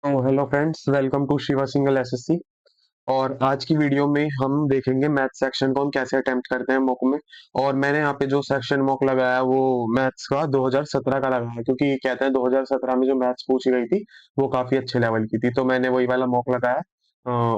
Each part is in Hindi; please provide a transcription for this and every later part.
तो hello friends, welcome to Shiva single SSC. और आज की वीडियो में हम देखेंगे मैथ सेक्शन को हम कैसे अटेम्प्ट करते हैं मॉक में। और मैंने यहाँ पे जो सेक्शन मॉक लगाया है वो मैथ्स का 2017 का लगाया है, क्योंकि कहते हैं 2017 में जो मैथ्स पूछी गई थी वो काफी अच्छे लेवल की थी, तो मैंने वही वाला मॉक लगाया।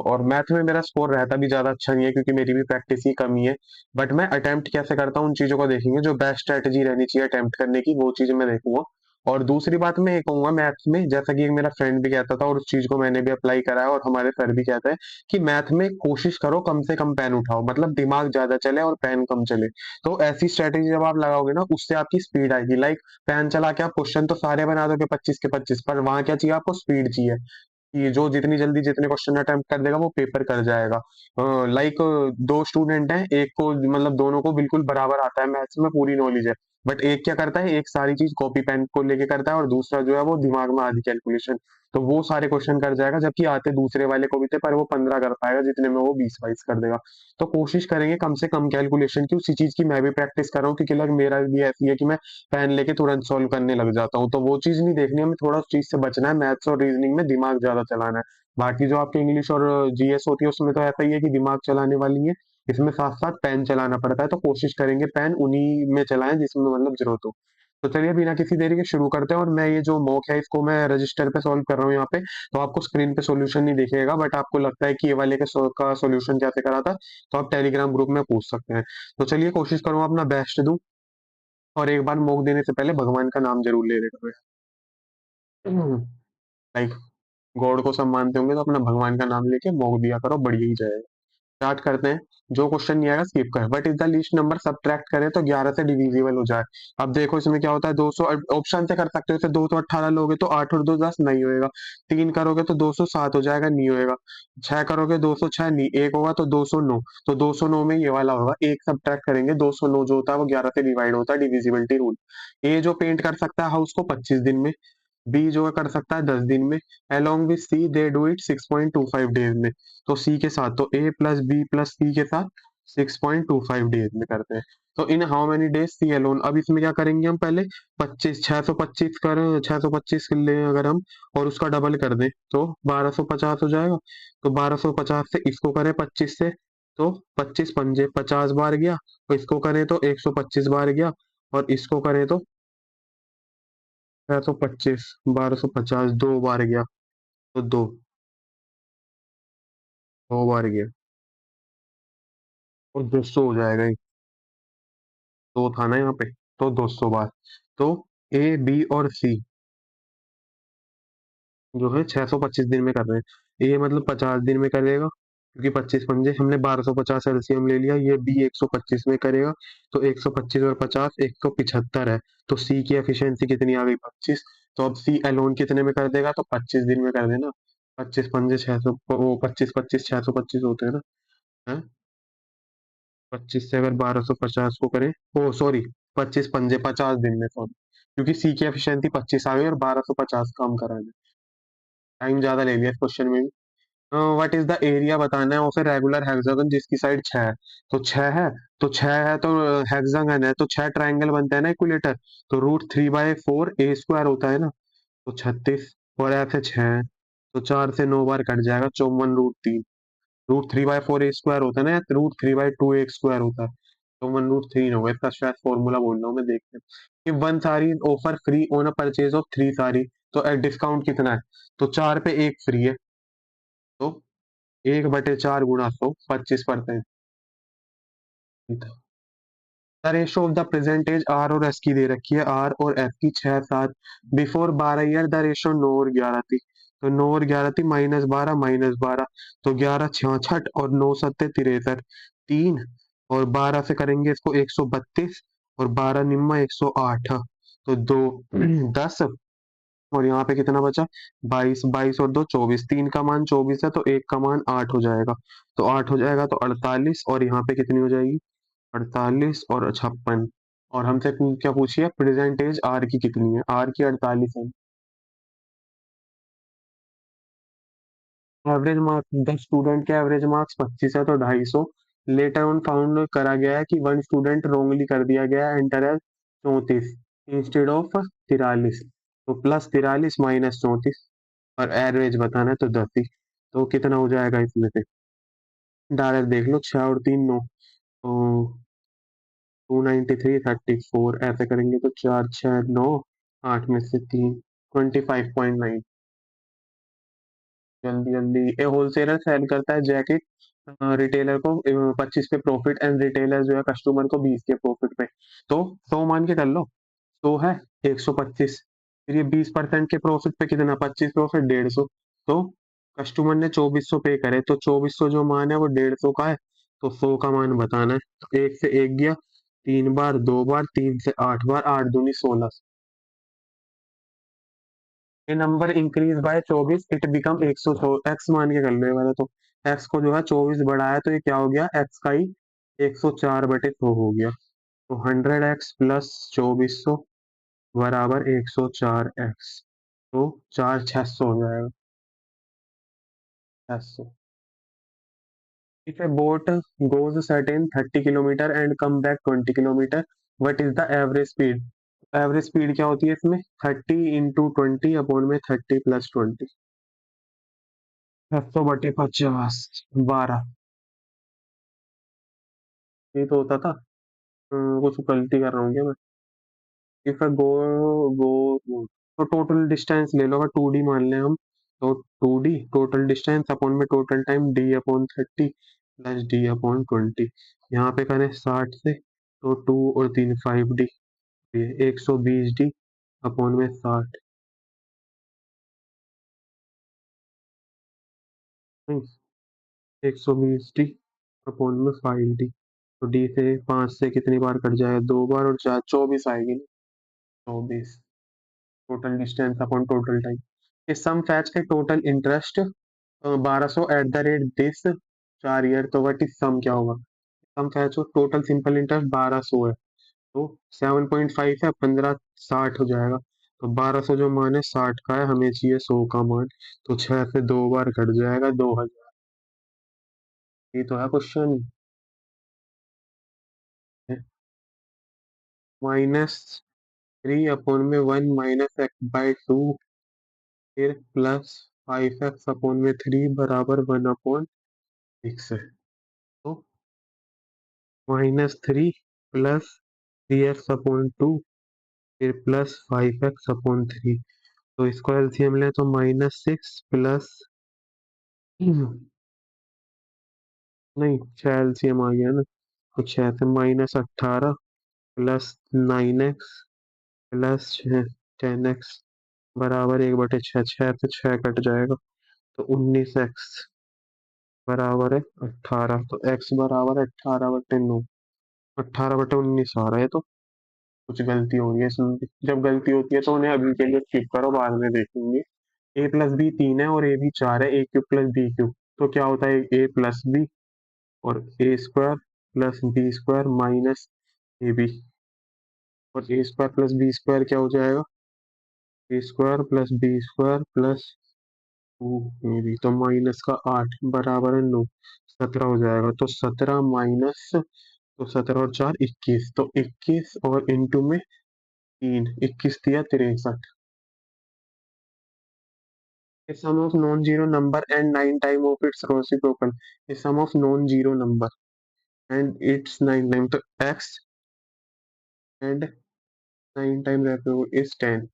और मैथ में मेरा स्कोर रहता भी ज्यादा अच्छा नहीं है, क्योंकि मेरी भी प्रैक्टिस ही कमी है। बट मैं अटेम्प्ट कैसे करता हूँ उन चीजों को देखेंगे। जो बेस्ट स्ट्रेटेजी रहनी चाहिए अटेम्प्ट करने की वो चीज मैं देखूंगा। और दूसरी बात मैं ये कहूंगा, मैथ्स में जैसा कि एक मेरा फ्रेंड भी कहता था और उस चीज को मैंने भी अप्लाई करा है, और हमारे सर भी कहते हैं कि मैथ में कोशिश करो कम से कम पेन उठाओ, मतलब दिमाग ज्यादा चले और पेन कम चले। तो ऐसी स्ट्रेटेजी जब आप लगाओगे ना, उससे आपकी स्पीड आएगी। लाइक पेन चला के आप क्वेश्चन तो सारे बना दोगे 25 के 25, पर वहां क्या चाहिए आपको? स्पीड चाहिए। ये जो जितनी जल्दी जितने क्वेश्चन अटेम्प्ट कर देगा वो पेपर कर जाएगा। लाइक दो स्टूडेंट हैं, एक को मतलब दोनों को बिल्कुल बराबर आता है, मैथ्स में पूरी नॉलेज है। बट एक क्या करता है, एक सारी चीज कॉपी पेन को लेके करता है, और दूसरा जो है वो दिमाग में आधी कैलकुलेशन। तो वो सारे क्वेश्चन कर जाएगा, जबकि आते दूसरे वाले को भी थे, पर वो 15 कर पाएगा जितने में वो 20-22 कर देगा। तो कोशिश करेंगे कम से कम कैलकुलेशन की। उसी चीज की मैं भी प्रैक्टिस कर रहा हूँ, क्योंकि लग मेरा भी ऐसी है कि मैं पेन लेके तुरंत सॉल्व करने लग जाता हूँ। तो वो चीज नहीं देखनी, हमें थोड़ा उस चीज से बचना है। मैथ्स और रीजनिंग में दिमाग ज्यादा चलाना है। बाकी जो आपके इंग्लिश और जीएस होती है उसमें तो ऐसा ही है कि दिमाग चलाने वाली है। इसमें साथ साथ पेन चलाना पड़ता है, तो कोशिश करेंगे पेन उन्हीं में चलाएं जिसमें मतलब जरूरत हो। तो चलिए बिना किसी देरी के शुरू करते हैं। और मैं ये जो मॉक है इसको मैं रजिस्टर पे सॉल्व कर रहा हूँ यहाँ पे। तो आपको स्क्रीन पे सॉल्यूशन नहीं दिखेगा, बट आपको लगता है कि ये वाले का सॉल्यूशन कैसे करा था, तो आप टेलीग्राम ग्रुप में पूछ सकते हैं। तो चलिए कोशिश करूँ अपना बेस्ट दूं। और एक बार मॉक देने से पहले भगवान का नाम जरूर ले लेगा। लाइक गॉड को सब मानते होंगे तो अपना भगवान का नाम लेके मॉक दिया करो, बढ़िया ही जाएगा। स्टार्ट करते हैं। जो क्वेश्चन नहीं आएगा स्किप कर। What is the least number subtract करें तो 11 से डिविजिबल हो जाए। अब देखो इसमें क्या होता है, 200 ऑप्शन से कर सकते हो। जैसे 218 लोगे तो 8 और 2 10 नहीं होएगा। 3 करोगे तो 207 हो जाएगा, नहीं होएगा। 6 करोगे 206 नहीं, एक होगा तो 209। तो 209 में ये वाला होगा, एक सब्ट्रैक्ट करेंगे। 209 जो होता है वो 11 से डिवाइड होता है, डिविजिबिलिटी रूल। ए जो पेंट कर सकता है हाउस को 25 दिन में, बी जो है कर सकता है 10 दिन में, along with C they do it 6.25 days में। तो सी के साथ तो A plus B plus C के साथ 6.25 डेज में करते हैं। तो in how many days C alone. अब इसमें क्या करेंगे हम पहले, 25 625 कर 625 कर ले अगर हम, और उसका डबल कर दें तो 1250 हो जाएगा। तो 1250 से इसको करें 25 से, तो 25 पंजे 50 बार गया। तो इसको करें तो 125 बार गया। और इसको करें तो 625 1250 दो बार गया। तो दो बार गया, और 200 हो जाएगा ये। दो था ना यहाँ पे, तो 200 बार। तो ए बी और सी जो है 625 दिन में कर रहे हैं। ये मतलब 50 दिन में करेगा, क्योंकि 25 पंजे हमने 1250 एलसीएम ले लिया। ये बी 125 में करेगा। तो 125 और 50 175 है। तो सी की एफिशिएंसी कितनी आ गई? 25। तो अब सी अलोन कितने में कर देगा? तो 25 दिन में कर देना। 25 पंजे 600, वो 25 25 625 होते हैं ना। है 25 से अगर 1250 को करें, ओ सॉरी, 25 पंजे 50 दिन में, सॉरी, क्योंकि सी की एफिशिएंसी 25 आ गई और 1250 काम कराना। टाइम ज्यादा ले लिया इस क्वेश्चन में भी। व्हाट इज द एरिया बताना है ऑफ ए रेगुलर हेक्सागन जिसकी साइड 6 है। तो 6 है, तो 6 है तो हेक्सागन है तो 6 ट्रायंगल बनता है ना इक्विलेटर। तो √3/4 ए स्क्वायर होता है ना। तो 36, और ऐसे 6 है तो 4 से 9 बार कट जाएगा, 54√3। √3/4 ए स्क्वायर होता है ना, या √3/2 ए स्क्वायर होता है। तो 1√3 होगा इसका, शायद फॉर्मूला बोल रहा हूँ मैं, देखते हैं। कि one sari offer free on a purchase of 3 sari, तो डिस्काउंट कितना है? तो 4 पे एक फ्री है। तो 1/4 गुणा 100, 25%। The ratio of the percentage R और एस की दे रखी है, आर और एस की 6 7। बिफोर 12 ईयर द रेशो 9 और 11 थी। तो 9 और 11 थी, -12 -12। तो 11 66 और 9 सत्ते 63। 3 और 12 से करेंगे इसको 132, और 12 निम्मा 108। तो दो 10, और यहाँ पे कितना बचा? 22 22 और 2 24। 3 का मान 24 है तो 1 का मान 8 हो जाएगा। तो 8 हो जाएगा तो 48, और यहाँ पे कितनी हो जाएगी? 48 और 56। और हमसे क्या पूछिए? प्रेजेंटेज आर की कितनी है? आर की 48 है। एवरेज मार्क्स 10 स्टूडेंट के एवरेज मार्क्स 25 है तो 250। लेटर ऑन फाउंड करा गया है कि वन स्टूडेंट रोंगली कर दिया गया है, एंटर एज 34 इंस्टेड ऑफ 43। तो +43 - 34। और एवरेज बताना है तो 10 ही। तो कितना हो जाएगा इसमें से? डायरेक्ट देख लो, 6 और 3 9, तो 293 34 ऐसे करेंगे तो 4 6 9, 8 में से 3, 25.9। जल्दी जल्दी। ए होलसेलर सेल करता है जैकेट रिटेलर को 25 पे प्रॉफिट, एंड रिटेलर जो है कस्टमर को 20 के प्रॉफिट पे। तो 100 मान के कर लो, 100 है 125, फिर ये 20% के प्रॉफिट पे कितना, 25 प्रॉफिट 150। तो कस्टमर ने 2400 पे करे, तो 2400 जो मान है वो 150 का है, तो 100 का मान बताना है। तो एक से एक गया, 3 बार 2 बार, 3 से 8 बार, 8 दूनी 16। ये number increase by 24, it become 100, x मान के कर लो ये वाला। तो एक्स को जो है 24 बढ़ाया तो ये क्या हो गया, एक्स का ही 104/100 हो गया। तो 100x प्लस 2400 बराबर 104x। तो 4 600 हो जाएगा, 600। If a boat goes certain 30 kilometer and come back 20 kilometer, what is the average speed? Average speed क्या होती है इसमें, 30 × 20 अपॉन में 30 + 20, 600/50, 12। ये तो होता था। कुछ गलती कर रहा हूँ क्या मैं? इफ गो गो तो टोटल डिस्टेंस ले लो, अगर 2D मान लें हम, तो 2D टोटल डिस्टेंस अपॉन में total time, D/30 plus D/20। यहाँ पे करें 60 से, तो 2 और 3 5D, 120D अपॉन में 60, 120D अपॉन में 5D। तो डी से 5 से कितनी बार कट जाएगा, 2 बार, और 4 24 आएगी ना, 24 total distance upon total time. इस sum fetch a total interest 1200 at the rate this 4 year, तो वट इज सम क्या होगा? सम फैच हो, टोटल सिंपल इंटरेस्ट 1200 है, तो 7.5 है, 15 60 हो जाएगा। तो 1200 जो मान है 60 का है, हमें चाहिए 100 का मान। तो 6 से 2 बार कट जाएगा, 2000। ये तो है क्वेश्चन। -3/(1 - x/2) फिर +5x/(3) बराबर 1/6 है। तो -3 प्लस 3x/2 फिर +5x/3। तो इसको एलसीएम ले तो -6 प्लस, नहीं 6 एलसीएम आ गया ना, तो 6 से -18 प्लस 9x प्लस 10x बराबर 1/6, 6 से 6 कट जाएगा, तो 19x बराबर है 18। तो x बराबर है 18/9, 18/19 आ रहा है। तो कुछ गलती हो रही है इसमें भी। जब गलती होती है तो उन्हें अभी के लिए स्किप करो, बाद में देखेंगे। a+b 3 है और a भी 4 है, a³ + b³ तो क्या होता है, a+b और a² + b² माइनस ab, और a² + b² क्या हो जाएगा, a² + b² प्लस 2ab, तो माइनस का 8 बराबर है 9, 17 हो जाएगा। तो 17 माइनस, तो 17 और 4 21, तो 21 और इंटू में 3, 21 दिया 63। A sum of non-zero number and 9 time of its reciprocal. A sum of non-zero number and its 9 time, तो x and 9 time reciprocal is 10।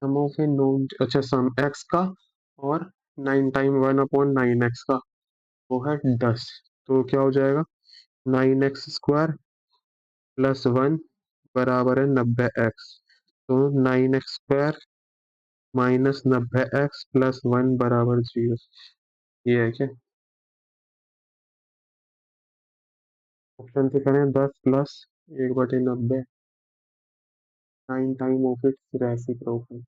Sum of a non, अच्छा sum x का और 9 टाइम 1/9x का, वो है 10। तो क्या हो जाएगा, 9x² प्लस 1 बराबर है 90x। तो 9x² माइनस 90x प्लस 1 बराबर 0। ये है क्या? ऑप्शन से करें 10 plus 1/90, 9 time of its reciprocal,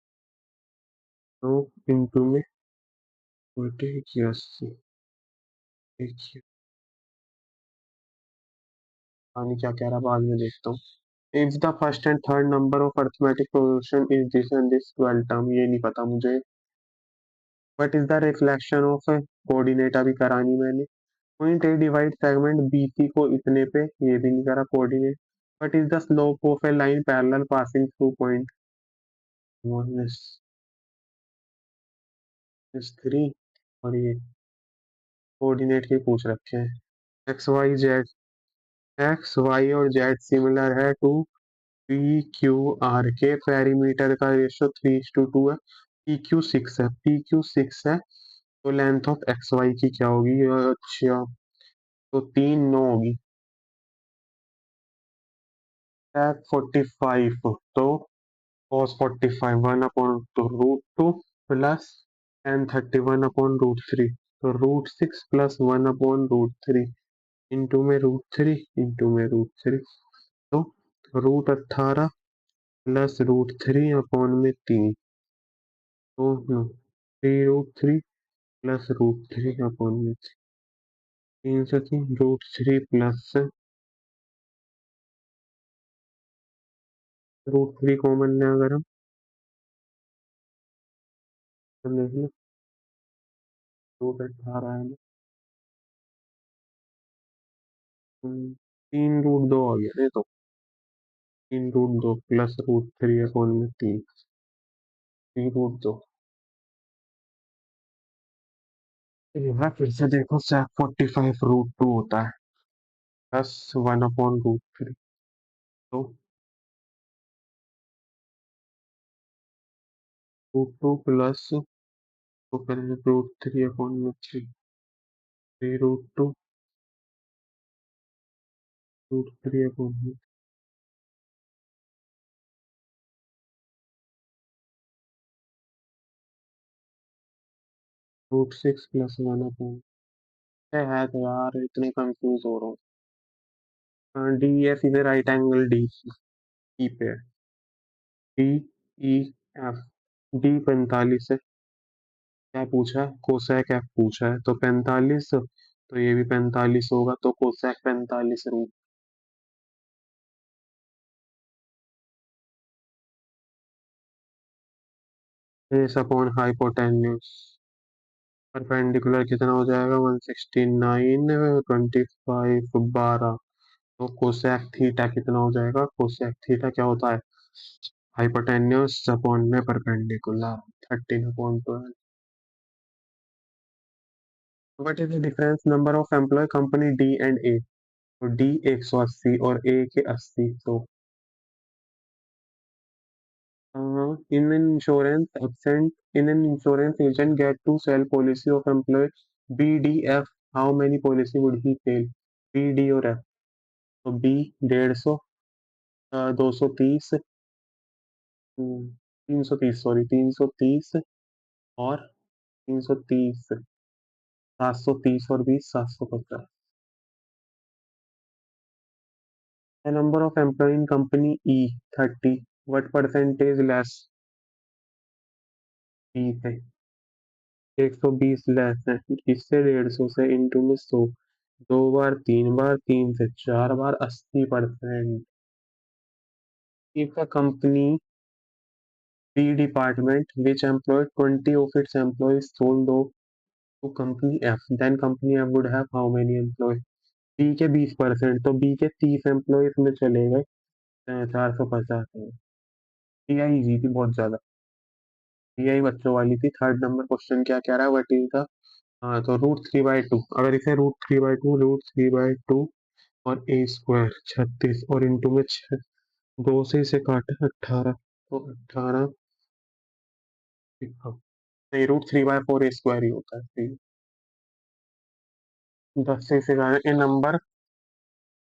तो इंटू में 80। देखिए पानी क्या कह रहा, बाद में देखता हूँ। If the first and third number of arithmetic progression is this and this 12 term, ये नहीं पता मुझे। What is the reflection of coordinate, अभी करानी मैंने। Point A divide segment BC को इतने पे, ये भी नहीं करा coordinate. What is the slope of a line parallel passing through point. 3 और ये कोऑर्डिनेट के पूछ रखे हैं। X Y Z, X Y और जेड सिमिलर है टू पी क्यू आर के, पेरीमीटर का रेशियो 3:2 है, पी क्यू 6 है, पी क्यू 6 है, तो लेंथ ऑफ एक्स वाई की क्या होगी? अच्छा, तो 3 9 होगी। टैक 45, तो cos 45 1/√2 प्लस tan 31/√3, तो √6 प्लस 1/√3 इंटू में √3 इंटू में √3, तो √18 प्लस √3/3, तो 3√3 प्लस √3/3, 3 से 3 √3 प्लस √3 कॉमन लें अगर हम, तो देख लो √18 है ना, 3√2 आ गया ये तो, 3√2 प्लस √3/3, 3√2। यहाँ फिर से देखो sec 45 √2 होता है, प्लस 1/√3, तो √2 प्लस, तो करेंगे √3/3, 3√2 √3/, √6 प्लस 1/, है तो यार इतने कंफ्यूज हो रहा हूँ। D F is right angle D E पे, डी ई एफ, डी 45 है, क्या पूछा है? कोसेक एफ पूछा है, तो 45, तो ये भी 45 होगा, तो cosec 45 root base upon hypotenuse, perpendicular कितना हो जाएगा? 169 25 12, तो कोसेक थीटा कितना हो जाएगा? कोसेक थीटा क्या होता है? हाइपोटेन्यूज अपॉन में perpendicular, 13/12। What is the difference number of employ company D and A? तो डी 180 और ए के 80, तो in an insurance absent in an insurance agent get to sell policy of employee BDF, how many policy would he sell? B, D और F, तो B 150, 230, 330, सॉरी 330 और 330, 730 और 20 750। The number of employee in company E 30, what percentage less? 20 है, 120 लेस है, इससे 150 से इंटू में 100, 2 बार 3 बार, 3 से 4 बार, 80%। If a company B department which employed 20 of its employees sold off to company F, then company F would have how many employees? B के 20%, तो B के 30 एम्प्लॉय इसमें चले गए, 450 है। टीआई इजी थी बहुत ज्यादा, टीआई बच्चों वाली थी। थर्ड नंबर क्वेश्चन क्या कह रहा है? वट इज द, हाँ तो √3/2, अगर इसे √3/2, √3/2 और ए स्क्वायर 36 और इंटू में 2 से इसे काटे 18, तो 18 नहीं, √3/4 ए स्क्वायर ही होता है, ठीक 10 से इसे काटे, ए नंबर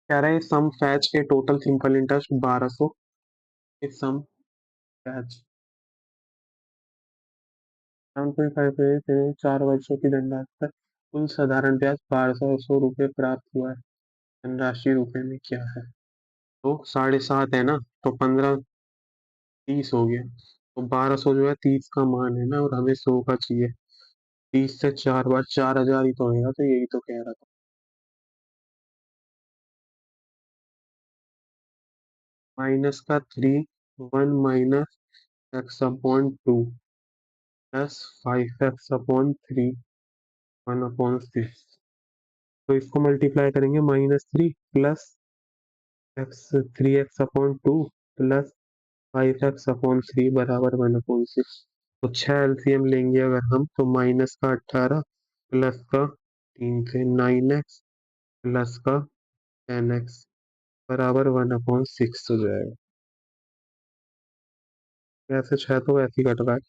कह रहा है सम fetch a total simple interest 1200, A some fetch 7.5 4 वर्षों की धनराशि पर कुल साधारण ब्याज 1200 रुपये प्राप्त हुआ है, धनराशि रुपए में क्या है? तो 7.5 है ना, तो 15 30 हो गया, तो 1200 जो है 30 का मान है ना, और हमें 100 का चाहिए, 30 से 4 बार 4000 ही तो होगा, तो यही तो कह रहा था। माइनस का 3, 1 माइनस x/2 प्लस 5x/3 1/6, तो इसको मल्टीप्लाई करेंगे, -3 plus x 3x/2 plus 5x/3 बराबर 1/6, तो 6 एलसीएम लेंगे अगर हम, तो माइनस का 18 प्लस का 3 से 9x प्लस का 10x बराबर 1/6 हो जाएगा। वैसे 6 तो वैसे ही कट रहा है।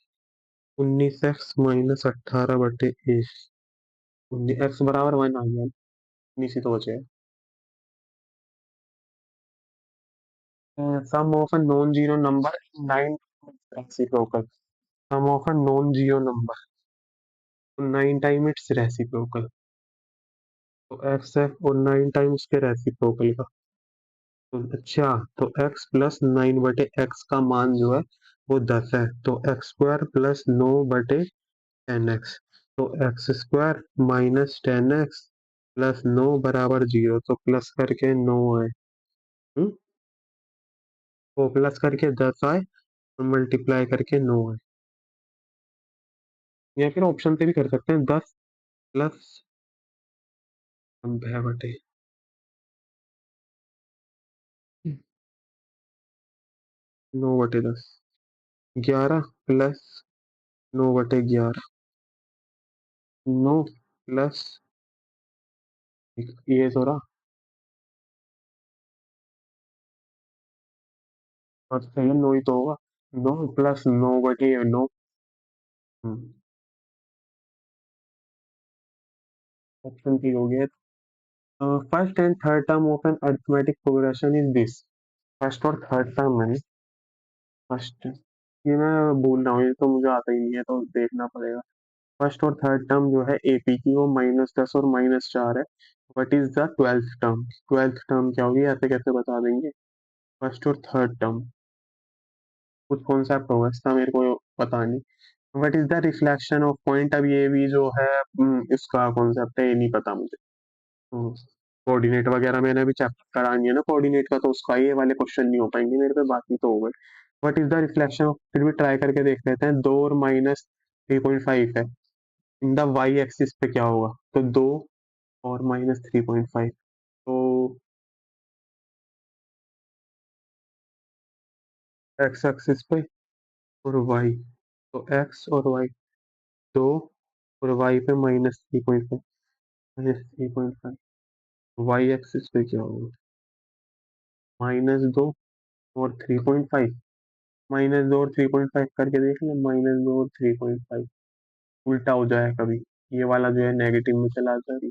19x माइनस 18/1, एक्स बराबर 1 आ गया। 19 ही तो बचे। Sum of a non zero number 9 reciprocal. Sum of a non zero number 9 time its reciprocal. तो एक्स है और 9 टाइम उसके रेसिप्रोकल का। तो अच्छा, तो x प्लस 9/x का मान जो है वो 10 है। तो एक्स स्क्वायर प्लस 9/10x। तो x square minus 10x plus 9 बराबर 0। तो प्लस करके 9 आए। वो प्लस करके 10 आए और मल्टीप्लाई करके 9 आए। या फिर ऑप्शन से भी कर सकते हैं, 10 प्लस 90/, 9/10, 11 प्लस 9/11, 9 प्लस ये तो रहा। हाँ तो सही है, 9 ही तो होगा। 9 प्लस 9/9। ऑप्शन सी हो गया। First and third term of an arithmetic progression is this. First और थर्ड टर्म है। फर्स्ट, ये मैं बोल रहा हूँ, ये तो मुझे आता ही नहीं है, तो देखना पड़ेगा। फर्स्ट और थर्ड टर्म जो है एपी की, वो -10 और -4 है। What is the twelfth term? Twelfth term क्या होगी, ऐसे कैसे बता देंगे? फर्स्ट और थर्ड टर्म कुछ कॉन्सेप्ट होगा इसका, मेरे को पता नहीं। What is the reflection of point? अब ये भी जो है इसका कॉन्सेप्ट है, ये नहीं पता मुझे। कोऑर्डिनेट वगैरह मैंने अभी चैप्टर करानी है ना कोऑर्डिनेट का, तो उसका ये वाले क्वेश्चन नहीं हो पाएंगे मेरे पे, बाकी तो हो गए। What is the reflection of, फिर भी ट्राई करके देख लेते हैं। 2 और -3.5 है। इन द वाई एक्सिस पे क्या होगा? तो 2 और -3.5, तो एक्स एक्सिस पे और वाई, तो एक्स और वाई 2 और वाई पे -3.5, -3.5। वाई एक्सिस पे क्या होगा? -2 और 3.5। -2 और 3.5 करके देख लें, -2 और 3.5 उल्टा हो जाए कभी, ये वाला जो है नेगेटिव में चला जाए।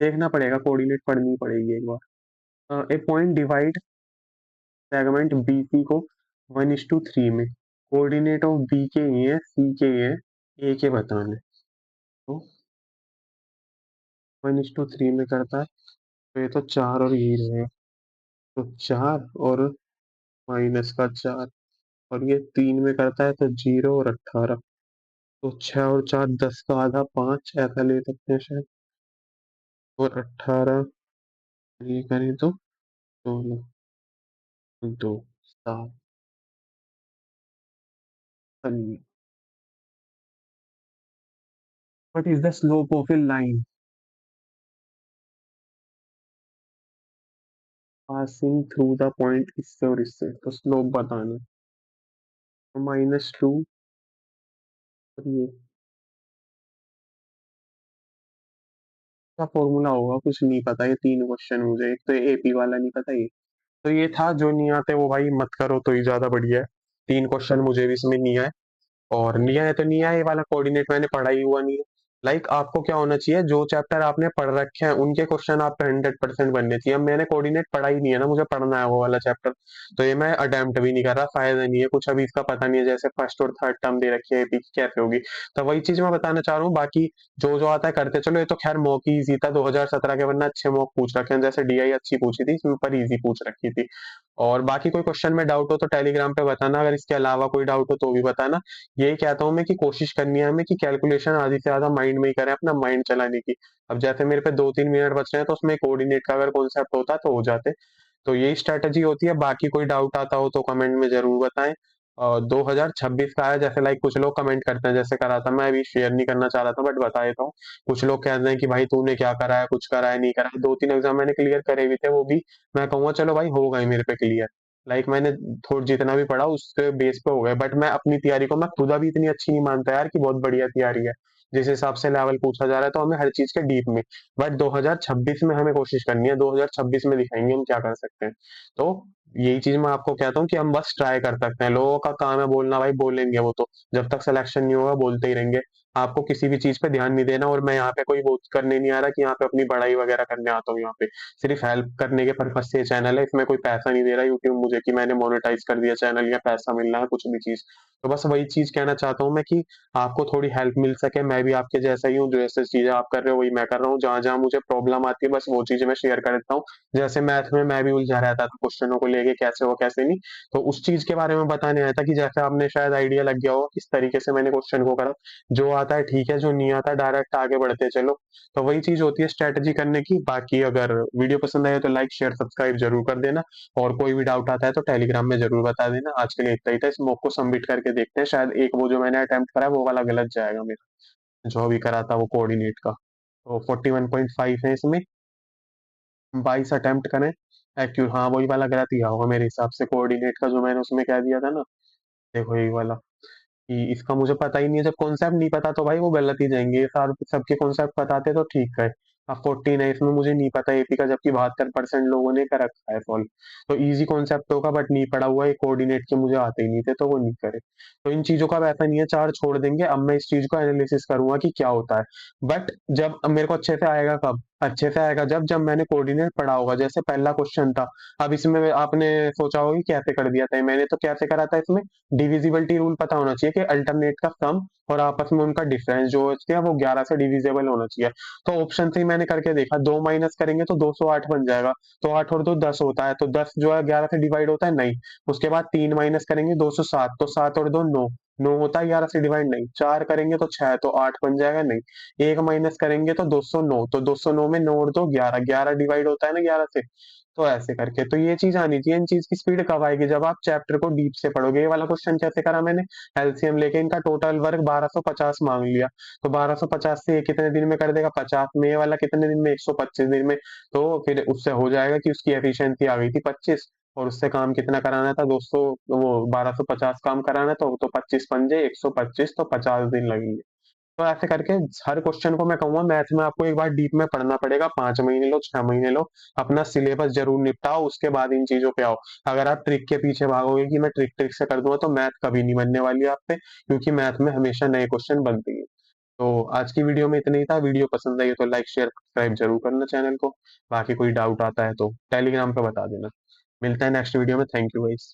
देखना पड़ेगा, कोऑर्डिनेट पढ़नी पड़ेगी एक बार। ए पॉइंट डिवाइड सेगमेंट बीसी को 1:3 में। कोऑर्डिनेट ऑफ बी के ये है, सी के ये है, ए के बताने। तो 1:3 में करता है, तो ये तो 4 और यही रहेगा। तो 4 और -4, और ये 3 में करता है तो 0 और 18। तो 6 और 4 10 का आधा 5 ऐसा ले सकते हैं शायद। और 18 ये करें तो 16, 2, 7। What is the slope of a line passing through the point इससे और इससे? तो स्लोप बताना। तो -2 और ये का फॉर्मूला होगा, कुछ नहीं पता। ये 3 क्वेश्चन मुझे, एक तो एपी वाला नहीं पता ये। तो ये था, जो नहीं आते वो भाई मत करो तो ही ज्यादा बढ़िया है। 3 क्वेश्चन मुझे भी इसमें नहीं आए। और नहीं आया तो नहीं आया, ये वाला कोऑर्डिनेट मैंने पढ़ा ही हुआ नहीं है। लाइक आपको क्या होना चाहिए, जो चैप्टर आपने पढ़ रखे हैं उनके क्वेश्चन आप पे 100% बनने चाहिए। अब मैंने कोऑर्डिनेट पढ़ा ही नहीं है ना, मुझे पढ़ना है वो वाला चैप्टर, तो ये मैं अटेम्प्ट भी नहीं कर रहा, फायदा नहीं है कुछ। अभी इसका पता नहीं है, जैसे फर्स्ट और थर्ड टर्म दे रखी है एपी की, कैसे होगी। तो वही चीज मैं बताना चाह रहा हूँ। बाकी जो जो आता है करते चलो। ये तो खैर मॉक ही इजी था 2017 के, वरना अच्छे मॉक पूछ रखे हैं, जैसे डीआई अच्छी पूछी थी, इसमें पर इजी पूछ रखी थी। और बाकी कोई क्वेश्चन में डाउट हो तो टेलीग्राम पे बताना, अगर इसके अलावा कोई डाउट हो तो भी बताना। यही कहता हूँ मैं कि कोशिश करनी है हमें कि कैलकुलेशन आधी से ज्यादा माइंड में ही करें, अपना माइंड चलाने की। अब जैसे मेरे पे 2-3 मिनट बच रहे हैं, तो उसमें कोऑर्डिनेट का अगर कॉन्सेप्ट होता तो हो जाते। तो यही स्ट्रेटेजी होती है। बाकी कोई डाउट आता हो तो कमेंट में जरूर बताएं। 2026 का है, जैसे लाइक कुछ लोग कमेंट करते हैं, जैसे करा था, मैं अभी शेयर नहीं करना चाह रहा था बट बता देता हूँ। कुछ लोग कहते हैं कि भाई तूने क्या करा है, कुछ करा है नहीं करा है। 2-3 एग्जाम मैंने क्लियर करे भी थे, वो भी मैं कहूंगा चलो भाई हो गए मेरे पे क्लियर। लाइक मैंने थोड़ा जितना भी पढ़ा उसके बेस पे हो गया, बट मैं अपनी तैयारी को मैं खुद अभी इतनी अच्छी नहीं मानता यार कि बहुत बढ़िया तैयारी है। जिस हिसाब से लेवल पूछा जा रहा है तो हमें हर चीज के डीप में, बट 2026 में हमें कोशिश करनी है, 2026 में दिखाएंगे हम क्या कर सकते हैं। तो यही चीज मैं आपको कहता हूँ कि हम बस ट्राई कर सकते हैं, लोगों का काम है बोलना, भाई बोलेंगे वो तो, जब तक सिलेक्शन नहीं होगा बोलते ही रहेंगे। आपको किसी भी चीज पे ध्यान नहीं देना, और मैं यहाँ पे कोई वो करने नहीं आ रहा कि यहाँ पे अपनी पढ़ाई वगैरह करने आता हूँ। यहाँ पे सिर्फ हेल्प करने के पर्पज से ये चैनल है, इसमें कोई पैसा नहीं दे रहा यूट्यूब मुझे कि मैंने मोनेटाइज कर दिया चैनल या पैसा मिल रहा है कुछ भी चीज। तो बस वही चीज कहना चाहता हूँ मैं कि आपको थोड़ी हेल्प मिल सके, मैं भी आपके जैसा ही हूँ, जो जैसे चीजें आप कर रहे हो वही मैं कर रहा हूँ, जहां जहां मुझे प्रॉब्लम आती है बस वो चीजें मैं शेयर कर देता हूँ। जैसे मैथ में मैं भी उलझा रहता था क्वेश्चनों को लेके, कैसे हो कैसे नहीं, तो उस चीज के बारे में बताने आया था कि जैसे आपने शायद आइडिया लग गया हो किस तरीके से मैंने क्वेश्चन को करा। जो आता है ठीक है, जो नहीं आता डायरेक्ट आगे बढ़ते चलो। तो वही चीज होती है स्ट्रेटजी करने की। बाकी अगर वीडियो पसंद आए तो लाइक शेयर सब्सक्राइब जरूर कर देना, और कोई भी डाउट आता है तो टेलीग्राम में जरूर बता देना। आज के लिए इतना ही था, इस मॉक को सबमिट करके देखते हैं, शायद एक वो जो मैंने अटेम्प्ट करा है वो वाला गलत जाएगा मेरा, जो अभी करा था वो कोऑर्डिनेट का। तो 41.5 है इसमें, 22 अटेम्प्ट करें। एक्यूर हाँ वही वाला गलत ही होगा मेरे हिसाब से, कोऑर्डिनेट का जो मैंने उसमें कह दिया था ना, देखो यही वाला, कि इसका मुझे पता ही नहीं है। जब कॉन्सेप्ट नहीं पता तो भाई वो गलत ही जाएंगे, ये सबके कॉन्सेप्ट बताते तो ठीक है। अब 14 है इसमें मुझे नहीं पता एपी का, जबकि 72% लोगों ने कर रखा है सॉल्व। तो इजी कॉन्सेप्ट होगा बट नहीं पढ़ा हुआ है, कोऑर्डिनेट के मुझे आते ही नहीं थे तो वो नहीं करे। तो इन चीजों का वैसा नहीं है, चार छोड़ देंगे। अब मैं इस चीज को एनालिसिस करूंगा कि क्या होता है। बट जब अब मेरे को अच्छे से आएगा कब, अच्छे से आएगा जब जब मैंने कोऑर्डिनेट पढ़ा होगा। जैसे पहला क्वेश्चन था, अब इसमें आपने सोचा होगा कि कैसे कर दिया था, मैंने तो कैसे करा था इसमें, डिविजिबिलिटी रूल पता होना चाहिए कि अल्टरनेट का सम और आपस में उनका डिफरेंस जो होती है वो 11 से डिविजिबल होना चाहिए। तो ऑप्शन से ही मैंने करके देखा, 2 माइनस करेंगे तो 208 बन जाएगा। तो 8 और 2 10 होता है, तो 10 जो है 11 से डिवाइड होता है नहीं। उसके बाद 3 माइनस करेंगे 207, तो 7 और 2 9, 9 होता है 11 से डिवाइड नहीं। 4 करेंगे तो 6, तो 8 बन जाएगा नहीं। 1 माइनस करेंगे तो 209, तो 209 में 9 और 2 11, 11 डिवाइड होता है ना 11 से। तो ऐसे करके तो ये चीज आनी चाहिए। इन चीज की स्पीड कब आएगी, जब आप चैप्टर को डीप से पढ़ोगे। ये वाला क्वेश्चन कैसे करा मैंने, एलसीएम लेके इनका टोटल वर्क 1250 मांग लिया। तो 1250 से ये कितने दिन में कर देगा, 50 में। ये वाला कितने दिन में, 125 दिन में। तो फिर उससे हो जाएगा कि उसकी एफिशिएंसी आ गई थी 25, और उससे काम कितना कराना था 200, वो 1250 काम कराना था, तो 25 पंजे 125, तो 50 दिन लगेंगे। तो ऐसे करके हर क्वेश्चन को मैं कहूंगा मैथ में आपको एक बार डीप में पढ़ना पड़ेगा, 5 महीने लो 6 महीने लो, अपना सिलेबस जरूर निपटाओ, उसके बाद इन चीजों पे आओ। अगर आप ट्रिक के पीछे भागोगे कि मैं ट्रिक ट्रिक से कर दूंगा, तो मैथ कभी नहीं बनने वाली है आप पे, क्योंकि मैथ में हमेशा नए क्वेश्चन बनते हैं। तो आज की वीडियो में इतना ही था। वीडियो पसंद आई हो तो लाइक शेयर सब्सक्राइब जरूर करना चैनल को। बाकी कोई डाउट आता है तो टेलीग्राम पे बता देना। मिलता है नेक्स्ट वीडियो में। Thank you guys.